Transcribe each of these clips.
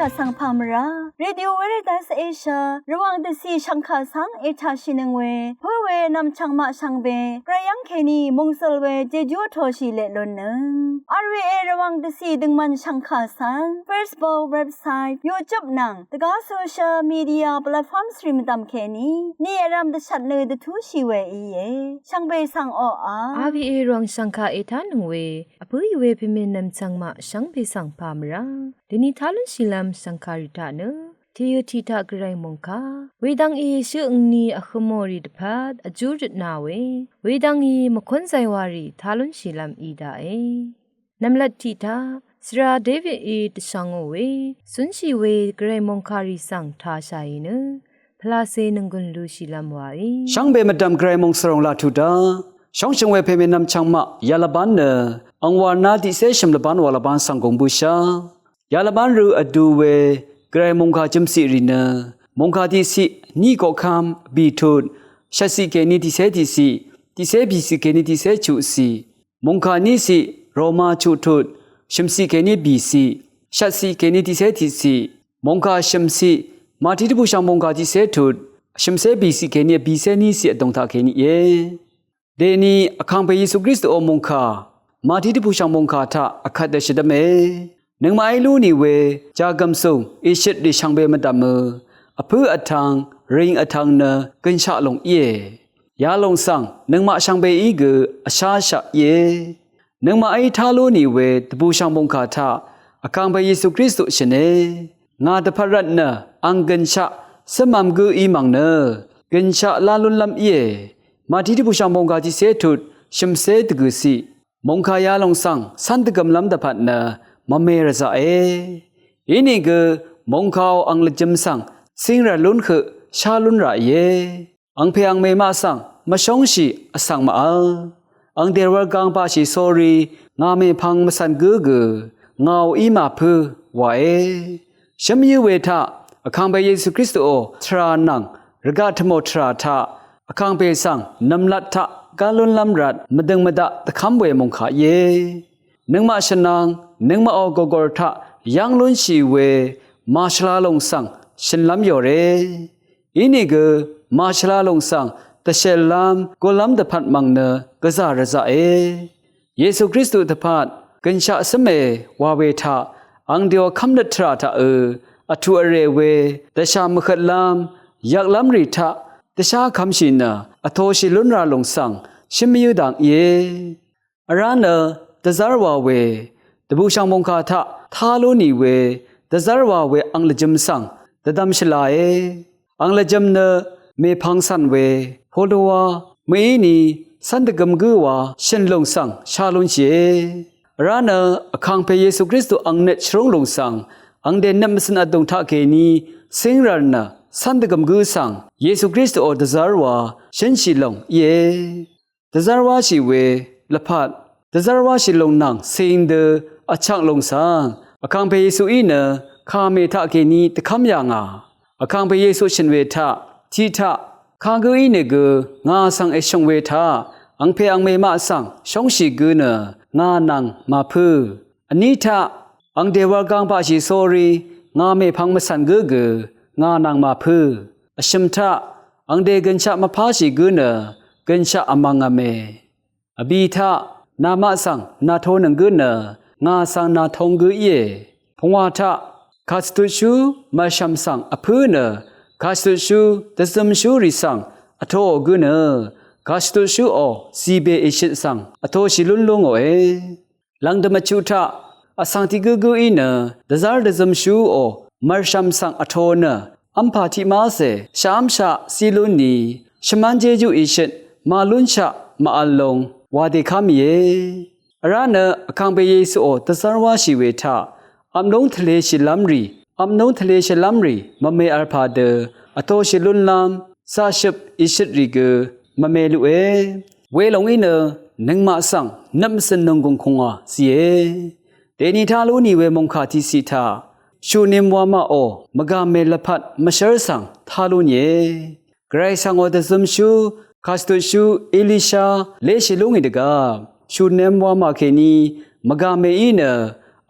กะสังพามราเรดิโอเวเรตัสเอเชียระวังเดซีชังคาสังเอชาชินึงเวเพื่อเวนำชังมาชังเบกระยังเคนีมงสลเวเจจูโทชิเลลนนึงอาร์วีเอระวังเดซีดึงมันชังคาสัง Facebook เว็บไซต์ YouTube นังตะกาโซเชียลมีเดียแพลตฟอร์มสตรีมตามเคนีนี่รำเดชัดเลยเดทูชีเวอีเยชังเบสังออา RVA รองสังคาเอทานึงเวอปุยเวพิเมนำจังมาชังเบสังพามราดินิทาลุชิลัมสังคาริตาเนทียทีทากรายมงคาเวดังอีชื่อนีอคโมริดพัดอจูรินาเวเวดังอีมคนไซวารีทาลุชิลัมอีดาเอนำลัดทีทาสราเดวิดอีตชังเวสุนชีเวกรายมงคาริสังทาชัยเนพลาเซนึงกุนลูชิลัมวาช่างเบมดำกรายมงสรงลาทุดาช่องเชงเวเพเมนำชังมายาลบันเนอังวานาดิเซชมลบันวาลบันสังกงบูชายาลบันรูอดูเวกรายมงคาจิมสิริเนมงคาดิสินี่ก็คำบีทุดชัสิเกนิดิเซดิสิดิเซบิสิเกนิดิเซจุสิมงคานิสิโรมาจุทุดชิมสิเกนิบีสิชัสิเกนิดิเซดิสิมงคาชิมสิมาทิตบุชังมงคาดิเซทุดชิมเซบีสิเกนิบีเซนิสิดงทาเกนิเยเดนีอคังเปยิสุคริสต์โอมงคามาทิตบุชังมงคาทาอคัดเดชดเมนึงมาไอลูนี่เวจากำส่งอิชิดดิชังเบมดามอเพื่ออัทังริงอัทังเนกันชะลงเยยาลงสังนึงมาชังเบอีกอชาชะเยนึงมาไอทาลูนี่เวตบุชังมงคาทาอคังเปยิสุคริสต์ชเนงาตพรัตเนอังกันชะสมัมกุอีมังเนกันชะลาลุนลัมเยมาทิตบุชังมงคาจิเซทุดชิมเซตกุสิมงคายาลงสังสันตกำลัมตพัดเนมเมรซาอินี่ก็มงคาวอังลจิมสังสิงระลุนคือชาลุนระเยอังเพอังเมมาสังมาชงชีอสังมาอังเดรวกังปาชีโซรีงาเมพังมาสันกุกงาวอีมาพือวะชมยูเวทาอคังเบเยซูคริสต์โอทรานังรกาธโมทราทาอคังเบสังนำลัดทากาลุนลำรัดมดึงมดะตะคำเวมงคาเยนึงมาชนังนึงมาออกกอร์ทะยังลุนชีเวมาชลาลงสังฉันลำยอเรอินี่ก็มาชลาลงสังแต่เชลลัมก็ลำตะพัดมังเนกซาระซาเยซูคริสต์ตะพัดกันชะสเมวาเวทาอังเดียวคำนัทราทะอทุอเรเวแต่ชามขดลามอยากลำริทะแต่ชาคำชินอโทชิลุนราลงสังชิมยูดังเยอรานตะซารวาเวตบุชังมงคาทะทาโลนีเวตะซารวาเวอังลจิมสังตะดัมชลาอังลจิมเนเมพังสันเวโฮโลวาเมนีสันตะกมกุวาชินลงสังชาลุนเจรานะอคังเปเยซูคริสต์อังเนชรงลงสังอังเดนนัมสนาดงทาเกนีสิงรันนะสันตะกมกุสังเยซูคริสต์โอตะซารวาชินชิลงเยตะซารวาชิเวละพัดตะซารวาชิลงนังสิงเดอชักลงสังอคังเปเยซูอีเนคาเมทาเกนีตะคำยางอคังเปเยซูชินเวทาทีทาคางกุอีเนกงาสังเอชงเวทาอังเพอังเมมาสังชงชิกุเนงานังมาพืออันนี้ทาอังเดวกังปาชิโซรีงาเมพังมสันกุงานังมาพืออชิมทาอังเดกันชะมาพาชิกุเนกันชะอมังเมอบีทานามาสังนาโทนังกุเนงาสังนาทงกุเยพงวาทะคาสตุชูมาชัมสังอพือเนคาสตุชูตะซัมชูริสังอโทกุเนคาสตุชูอซีเบเอชิสังอโทชิลุนลงลังดมชุทะอสังติกุกุอิเนดะซาร์ดะซัมชูอมาชัมสังอโทเนอัมพาติมาเซชามชะซีลุนีชมันเจจูอิชิมาลุนชะมาอัลลงวาเดคามีเยอรานะอคังเปเยซูโอตะซารวาชิเวทาอัมนงทะเลชิลัมรีอัมนงทะเลชิลัมรีมะเมอัลพาเดอโตชิลุนลัมซาชิบอิชิริกมะเมลุเอเวลงอิเนนึงมาสังนัมสนงกงคงอาซีเอเดนิทาลูนีเวมงคาทิสิทาชูนิมวามาโอมะกาเมลพัดมะเชรสังทาลูเนไกรสังโอตะซัมชูคาสตุชูเอลิชาเลชิลุงอิดกาชูเนมวามาเคนีมะกาเมอีเน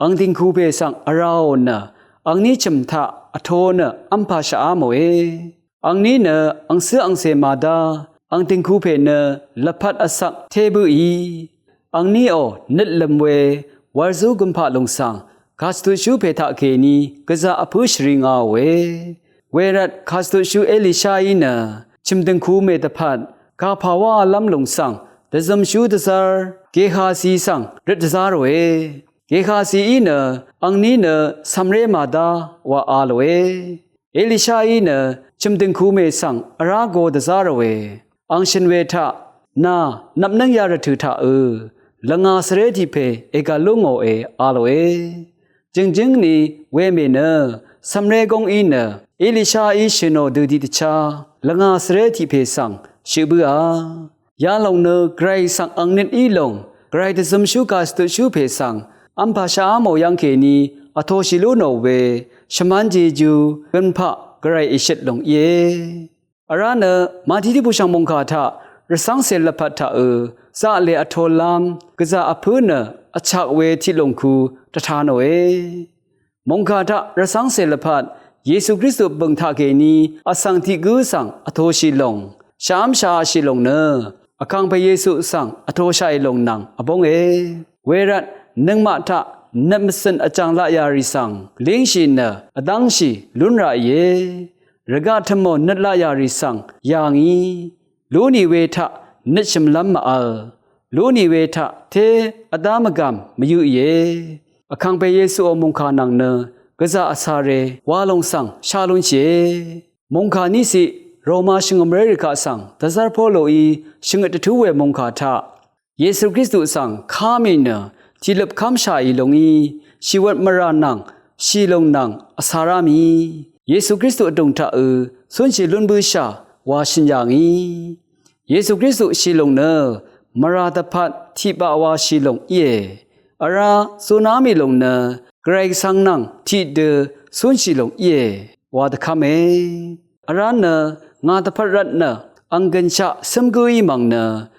อังติงคูเปสังอาราโอนะ อังนี้จำทะอโทเนอัมพาชาโมเออังนี้เนอังเสืออังเซมาดาอังติงคูเพเนละพัดอสักเทบุอีอังนี้โอนิดลำเววารูกุมพะลงสังคาสตุชูเพทะเคนีกะซาอพุชริงาเวรัดคาสตุชูเอลิชาอีเนชิมติงคูเมตพัดกาภาวะลำลงสังดะซัมชูดะซาร์เกฮาซีสังริดซาร์เวเกฮาซีอีเนอังนี้เนซัมเรมาดาวะอาลเวเอลิชาอีเนชิมติงคูเมสังอราโกดะซาร์เวอังชินเวทะนานับนังยาระถือทะละงาสเรติเพเอกาลุงโอเออาลเวจึงนี้เวเมเนซัมเรกงอีเนเอลิชาอีชิโนดูดิตชาละงาสเรติเพสังชิบือยาลงเนไกรสังอังนิดอีลงไกรตะซัมชูกาสตุชูเพสังอัมพาชาโมยังเคนีอโทชิลุโนเวชมันเจจูกันพะไกรอิชิตลงเยอาราเนมาทิติบุชังมงคาทะรสังเซลพัทธะซาเลอโทลามกะซาอพุเนอชักเวทิลงคูตถาโนเอมงคาทะรสังเซลพัทเยซูคริสต์บังทาเกนีอสังติกุสังอโทชิลงชามชาชิลงเนอคังพระเยซูสังอโทชัยลงนังอบงเอเวรัตนึงมาทะนัมสันอจังละยาริสังลิงชินอดังชีลุนระเยระกาธมนัดละยาริสังยางอีลูนีเวทะนิชมลัมมาลูนีเวทะเทอดามกรรมมยุเยอคังพระเยซูอมงคานังเนกะซาอาซาเรวาลงสังชาลุนเชมงคานิสิโรมาชิงอเมริกาสังตะซาร์โพโลอีชิงอตทุเวมงคาทะเยซูคริสต์สังคามิเนจิลบคัมชาอีลงอีชีวัตมรานังชีลงนังอาสารามีเยซูคริสต์อดงทะสุนชิลุนบุชาวาชินยางอีเยซูคริสต์ชีลงเนมราตพัดทิบาวาชีลงเยอาราสุนามิลงเนไกรสังนังทิเดสุนชิลงเยวาดคาเมอาราเนงาตพัดรัตเนอังกันชะสมกุยมังเน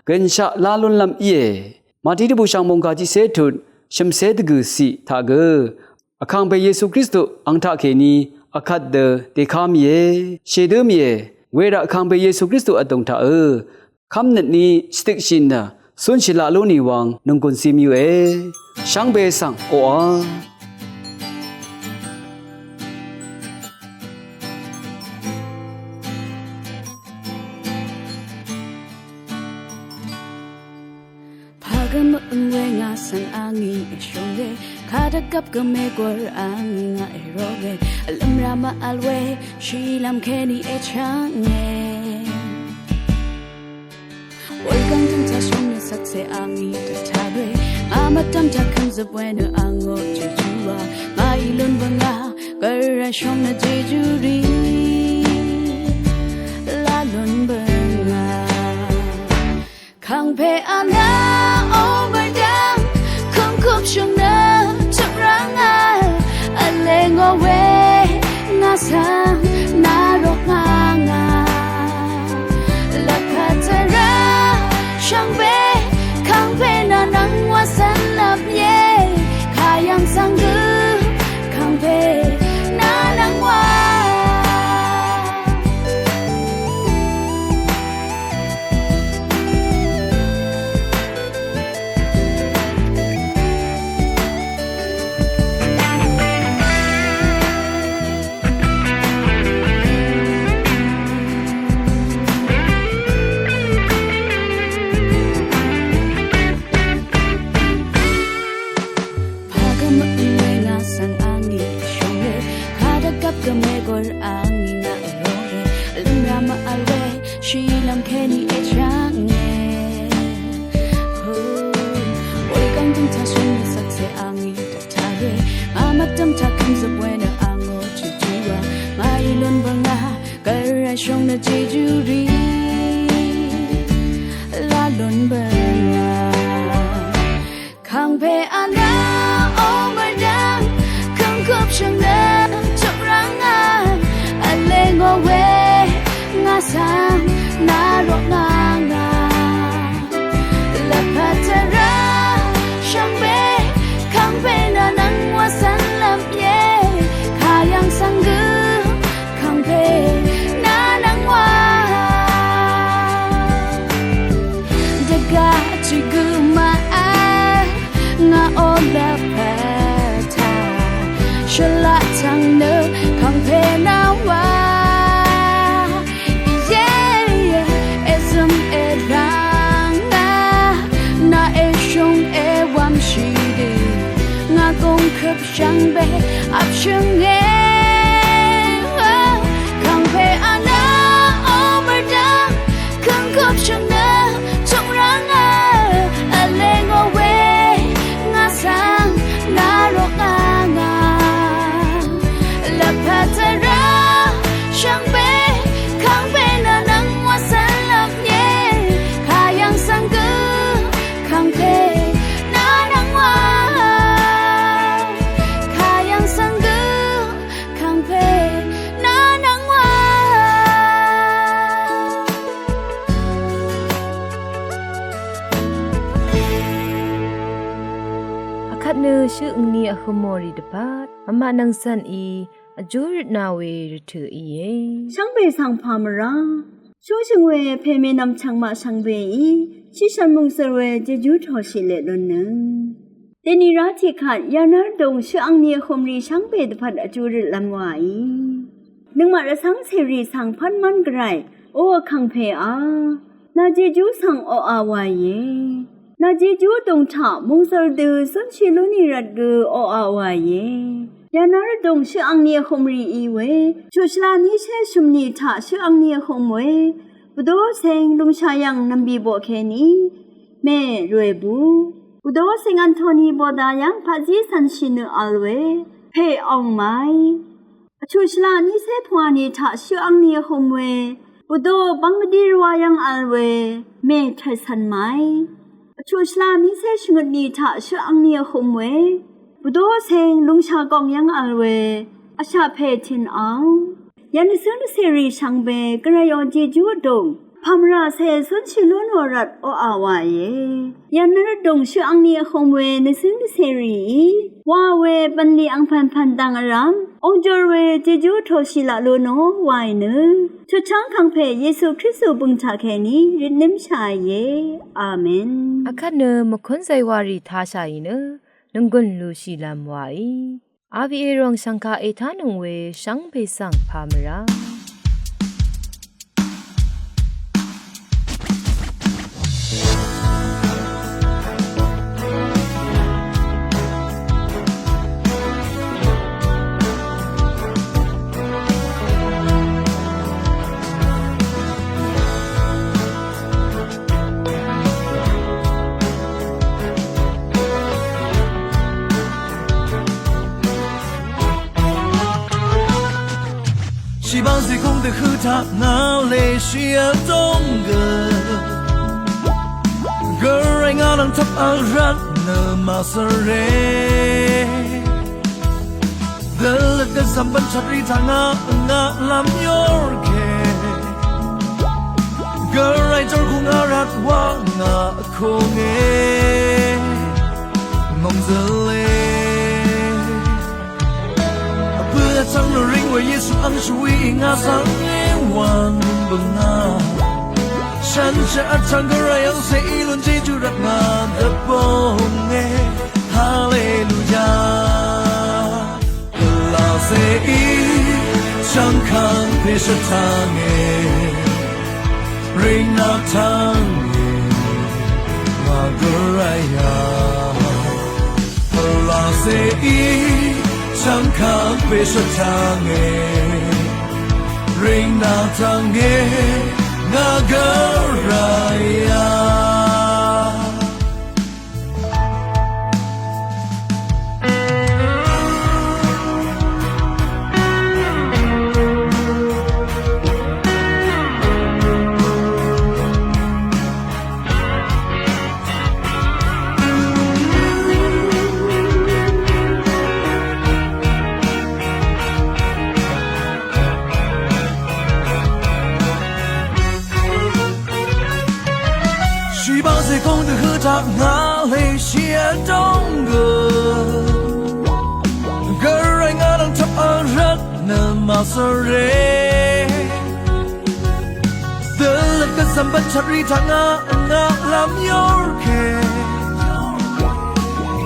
กันชะลาลุนลำเยมาที่ที่บูชามงคาจิเซตุดชิมเซตกุสิทาเกอคังไปเยซูคริสต์อังทาเคนีอคัดเดเตคามเยเชเดมเยเวระคังไปเยซูคริสต์อดงทาคำนั้นนี้สติกชินนะสุนชิลาลุนีวังนุงกุนซิมิวช่างเบสังโออากำเวงาสังอางีชงเกขาดกับกำเมกวรอางีงาเอโรเกลัมรามาอัลเวชีลัมแค่นี้เอช่างเงวันกันทั้งชาชมในสักเซอางีตัดทาเวอามาตั้มจากคำสับเวเนออังโกจูจูวามาอีลุนบังอาก็ระชมในเจจูรีลาลุนบังอาคังเพอานาโอเบดังคงคุบชงเนอทุกรังอาเลงโอเวงาสังนารกงางาลักขัดระช่างเบคังเพนานังวาสันลับเยขายังสังกุคังเพนานังวากำเมกอร์อางีงาเอโรเกลัมรามาอัลเวชีลัมแค่นี้เอช่างเงวันกันทั้งชาชมในสักเซอางีตัดทาเวอามาตั้มจากคำสับเวเนออังโกจูจูวามาอีลุนบังอาก็ระชงในเจจูรีลาลุนบังอาคังเพอานาโอเบดังคังคุบชงเนงโอเวงาสังนารกงางาลับพัทระช่างเบคังเบนานังวาสันลับเยขา chung nghe khang phê ana overdan khang khop chung na chung rang a le ngo we nga sang na ro nga la patara shang be khang phê na nang wa san lap nye khayang sang gu khang phê na nang wa khayang sang gu khang phê na nang wa အခတ်နရှုအနီအခမောရီတပတ်မမနန်းစန်ဤအကျိုးရနာဝေရထီယေ ช่างเบสังพามราช่วชิงเวเพเมนำช่างมาช่างเบอีชิชันมุงเสเวเจจูทอชิเลลนนึงเดนิราธิขัดยานาดงชื่ออังเนียคมรีช่างเบตพัดอจูริลำวายนึงมาระสังเสรีสังพันมันไกรโอคังเพอานาเจจูสังโออาวายเยนาเจจูตงถามุงเสลดือสุนชิลุนิรัดกือโออาวายเยยานาระดงชื่ออังเนียคมรีอีเวชูชลานิเชชุมนีถาชื่ออังเนียคมเวบุโดเซงลุงชายังนำบีโบเคนีแม่รวยบูบุโดเซงอันโทนีโบดายังพาจีสันชินอัลเวเพอองไมชูชลานิเชพวานีถาชื่ออังเนียคมเวบุโดบังดีรวายังอัลเวแม่ไทสันไมชูชลานิเชชงดนีถาชื่ออังเนียคมเวบุโดเซงลุงชากองยังอัลเวอาชาเพทินอังยันซึ่งเสรีชังเบกระยอนเจจูดงพามราเซสุนชิลุนวรัตโออาวายเยยันนรดงชื่ออังเนียคงเวนซึ่งเสรีว่าเวบันลีอังพันพันตังอารามองจอเวเจจูโทชิลาโลโนวายเนชุดช้างคังเพเยซูคริสต์บุญชาแค่นี้รินิมชายเยอาเมน အခတ်နမခွန်းဆိုင်ဝါရီထားရှာရင်နငွန်းလူရှိလမ်ဝိုင်အာဗီအေရောင်စံခါအေထာနုံဝေရှန်ဖေဆန်ဖာမရာ 希望最空的和他那里需要懂个个人阿能ทับอารันเนมาสเรเดลเดสัมบัญชรีทางงาลำยอร์เค个人จอร์คงอารักว่างาคงเอมองเซเล唱了因为耶稣安是为应啊上夜晚不啊山下唱歌让谁一轮记住让我的梦哎哈利路亚老谁一想看别是他哎瑞那汤哎马格莱亚老谁一想看别说唱诶 ring 那唱诶那个来呀最空的河塘哪里写动歌个人阿能ทับอารันเนมาสเรเดลกสัมบัญชรีทางงาลำยอร์เค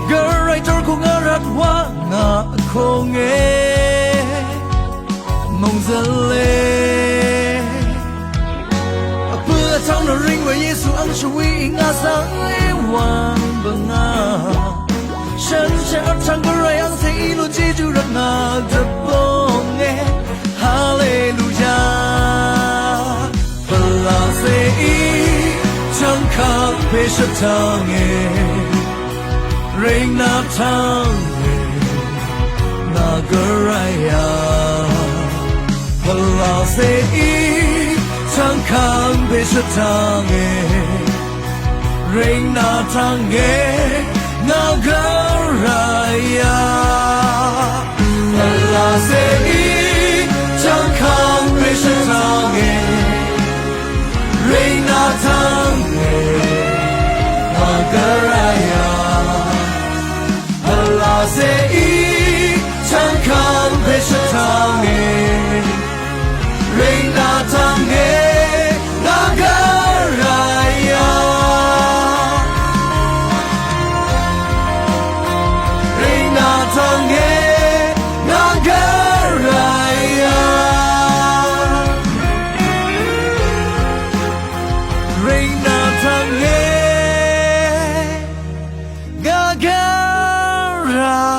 个人จอร์คงอารักว่างาคงเอมองเซเล唱了因为耶稣安是为应啊上夜晚不啊山下จะทางก็ไรยังเสียลุจีจูรักงาจะบ้องเงฮาเลลูยาพลาเสียฉันข้าเพชรทางเงเร่งนาทางเงนาก็ไรยังพลาเสียฉันข้าเพชรทางเงRing na tange na garaya Allah se i chang khang mission tange Ring na tange na garaya Allah se i chang khang mission tange Ring na tange na garaya Tange nagaraya Reina tange nagaraya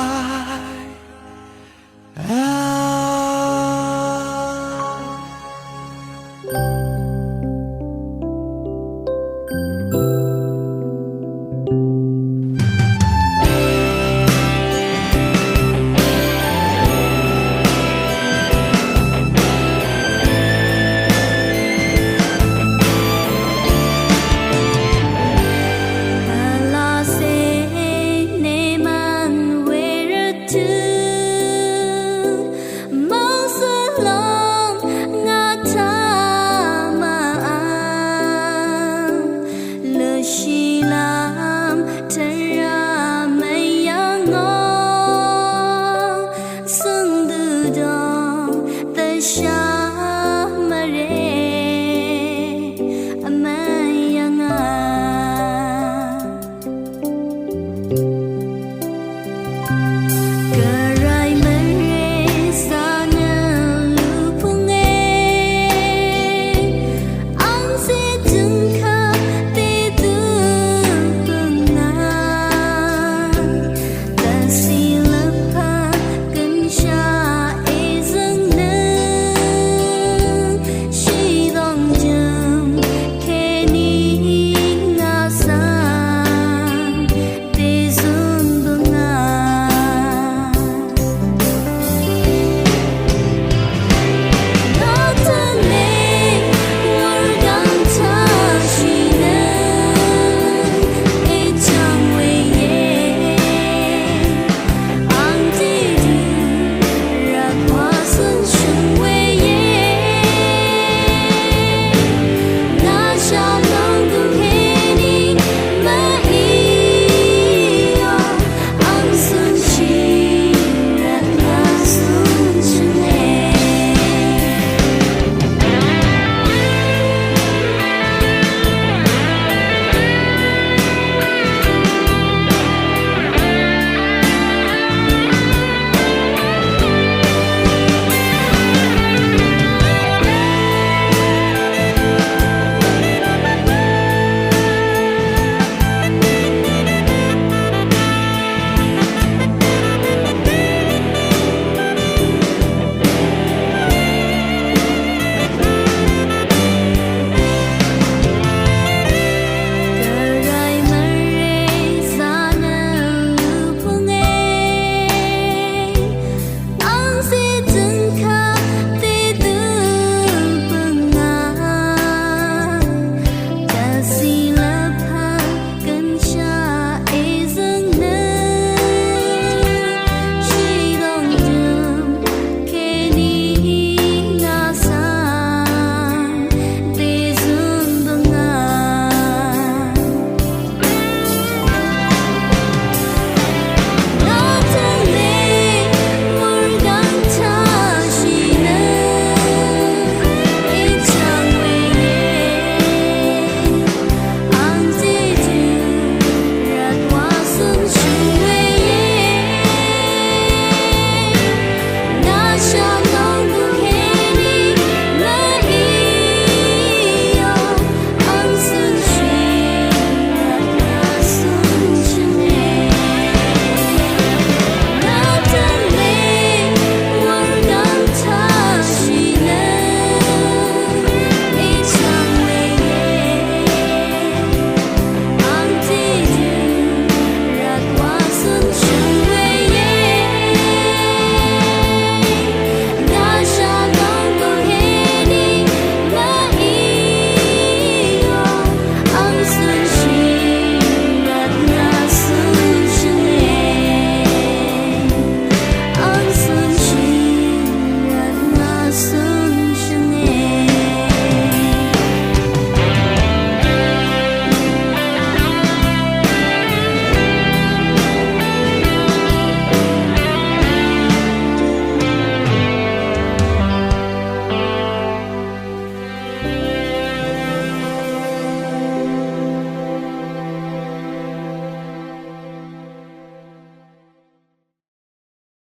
Shine